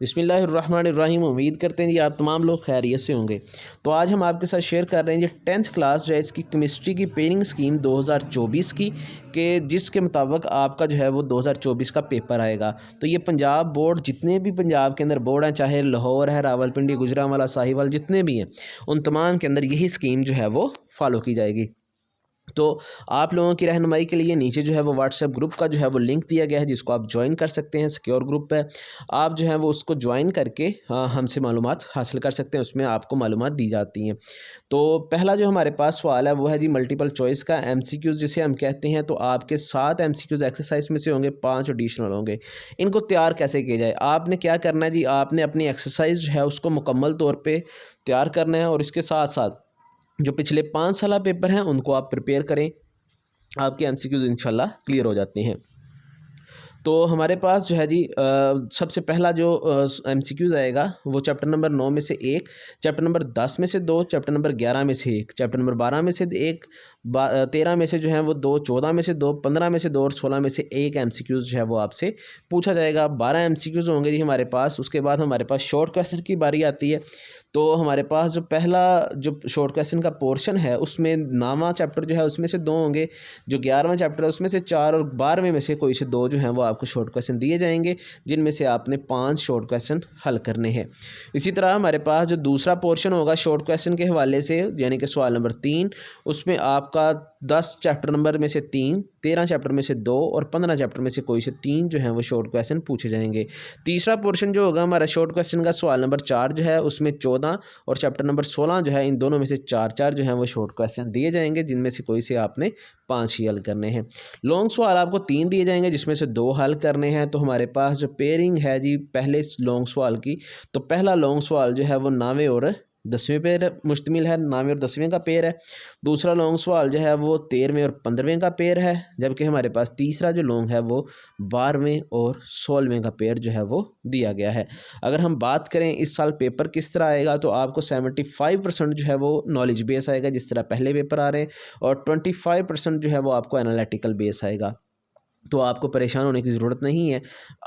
बिस्मिल्लाहिर्रहमानिर्रहीम। उम्मीद करते हैं जी आप तमाम लोग खैरियत से होंगे। तो आज हम आपके साथ शेयर कर रहे हैं जी 10th क्लास जो है इसकी केमिस्ट्री की पेयरिंग स्कीम 2024 की के जिसके मुताबिक आपका जो है वो 2024 का पेपर आएगा। तो ये पंजाब बोर्ड, जितने भी पंजाब के अंदर बोर्ड हैं, चाहे लाहौर है, रावलपिंडी, गुजरांवाला, साहिवाल, जितने भी हैं, उन तमाम के अंदर यही स्कीम जो है वो फॉलो की जाएगी। तो आप लोगों की रहनुमाई के लिए नीचे जो है वो व्हाट्सएप ग्रुप का जो है वो लिंक दिया गया है, जिसको आप ज्वाइन कर सकते हैं। सिक्योर ग्रुप है, आप जो है वो उसको ज्वाइन करके हमसे मालूमात हासिल कर सकते हैं। उसमें आपको मालूमात दी जाती हैं। तो पहला जो हमारे पास सवाल है वो है जी मल्टीपल चॉइस का एमसीक्यूज़ जिसे हम कहते हैं। तो आपके 7 एमसीक्यूज़ एक्सरसाइज में से होंगे, 5 एडिशनल होंगे। इनको तैयार कैसे किया जाए? आपने क्या करना है जी, आपने अपनी एक्सरसाइज जो है उसको मुकम्मल तौर पर तैयार करना है और इसके साथ साथ जो पिछले 5 साल पेपर हैं उनको आप प्रिपेयर करें। आपके एमसीक्यूज़ इंशाल्लाह क्लियर हो जाते हैं। तो हमारे पास जो है जी सबसे पहला जो एमसीक्यूज़ आएगा वो चैप्टर नंबर 9 में से 1, चैप्टर नंबर 10 में से 2, चैप्टर नंबर 11 में से 1, चैप्टर नंबर 12 में से 1, 13 में से जो है वो 2, 14 में से 2, 15 में से 2 और 16 में से 1 एमसीक्यूज़ जो है वो आपसे पूछा जाएगा। 12 एमसीक्यूज़ होंगे जी हमारे पास। उसके बाद हमारे पास शॉर्ट क्वेश्चन की बारी आती है। तो हमारे पास जो पहला जो शॉर्ट क्वेश्चन का पोर्शन है उसमें नामा चैप्टर जो है उसमें से 2 होंगे, जो 11वां चैप्टर है उसमें से 4 और 12वें में से कोई से 2 जो हैं वो आपको शॉर्ट क्वेश्चन दिए जाएंगे, जिनमें से आपने 5 शॉर्ट क्वेश्चन हल करने हैं। इसी तरह हमारे पास जो दूसरा पोर्शन होगा शॉर्ट क्वेश्चन के हवाले से, यानी कि सवाल नंबर 3, उसमें आपका 10 चैप्टर नंबर में से 3, 13 चैप्टर में से 2 और 15 चैप्टर में से कोई से 3 जो हैं वो शॉर्ट क्वेश्चन पूछे जाएंगे। तीसरा पोर्शन जो होगा हमारा शॉर्ट क्वेश्चन का, सवाल नंबर 4 जो है उसमें 14 और चैप्टर नंबर 16 जो है, इन दोनों में से 4 जो हैं वो शॉर्ट क्वेश्चन दिए जाएंगे, जिनमें से कोई से आपने 5 ही हल करने हैं। लॉन्ग सवाल आपको 3 दिए जाएंगे, जिसमें से 2 हल करने हैं। तो हमारे पास जो पेयरिंग है जी पहले लॉन्ग सवाल की, तो पहला लॉन्ग सवाल जो है वो 9वें और 10वें पे मुश्तमिल है, 9वें और 10वें का पेयर है। दूसरा लॉन्ग सवाल जो है वो 13वें और 15वें का पेयर है, जबकि हमारे पास तीसरा जो लॉन्ग है वो 12वें और 16वें का पेयर जो है वो दिया गया है। अगर हम बात करें इस साल पेपर किस तरह आएगा, तो आपको 75% जो है वो नॉलेज बेस आएगा, जिस तरह पहले पेपर आ रहे हैं, और 25% जो है वो आपको एनालिटिकल बेस आएगा। तो आपको परेशान होने की ज़रूरत नहीं है।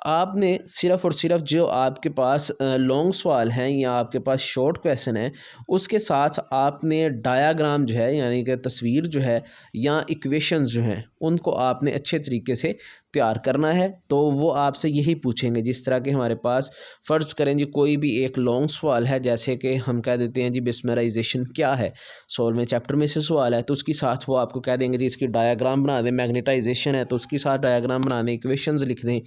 आपने सिर्फ़ और सिर्फ जो आपके पास लॉन्ग सवाल हैं या आपके पास शॉर्ट क्वेश्चन है, उसके साथ आपने डायाग्राम जो है, यानी कि तस्वीर जो है या इक्वेशंस जो हैं, उनको आपने अच्छे तरीके से तैयार करना है। तो वो आपसे यही पूछेंगे, जिस तरह के हमारे पास फ़र्ज़ करें जी कोई भी एक लॉन्ग सवाल है, जैसे कि हम कह देते हैं जी बिस्मराइजेशन क्या है, 16वें चैप्टर में से सवाल है, तो उसके साथ वो आपको कह देंगे जी इसकी डायाग्राम बना दें। मैग्नेटाइजेशन है तो उसके साथ डायग्राम बनाने, इक्वेशंस लिख दें,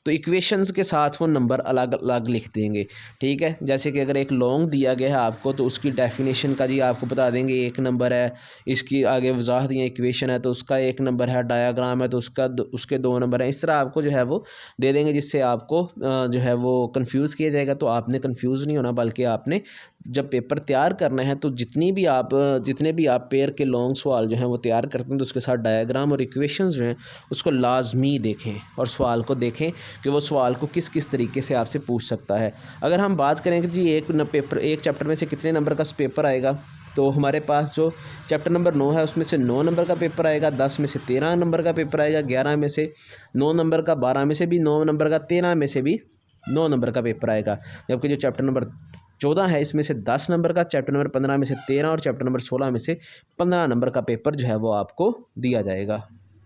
तो इक्वेशंस के साथ वो नंबर अलग अलग लिख देंगे। ठीक है, जैसे कि अगर एक लॉन्ग दिया गया है आपको, तो उसकी डेफिनेशन का जी आपको बता देंगे 1 नंबर है, इसकी आगे वजाहत या इक्वेशन है तो उसका 1 नंबर है, डायग्राम है तो उसके 2 नंबर हैं। इस तरह आपको जो है वो दे देंगे, जिससे आपको जो है वो कंफ्यूज किया जाएगा। तो आपने कंफ्यूज नहीं होना, बल्कि आपने जब पेपर तैयार करना है तो जितने भी आप पेयर के लॉन्ग सवाल जो हैं वो तैयार करते हैं, तो उसके साथ डायग्राम और इक्वेशंस जो हैं उसको लाजमी देखें और सवाल को देखें कि वो सवाल को किस किस तरीके से आपसे पूछ सकता है। अगर हम बात करें कि जी एक चैप्टर में से कितने नंबर का पेपर आएगा, तो हमारे पास जो चैप्टर नंबर 9 है उसमें से 9 नंबर का पेपर आएगा, 10 में से 13 नंबर का पेपर आएगा, 11 में से 9 नंबर का, 12 में से भी 9 नंबर का, 13 में से भी 9 नंबर का पेपर आएगा। जबकि जो चैप्टर नंबर 14 है इसमें से 10 नंबर का, चैप्टर नंबर 15 में से 13 और चैप्टर नंबर 16 में से 15 नंबर का पेपर जो है वो आपको दिया जाएगा।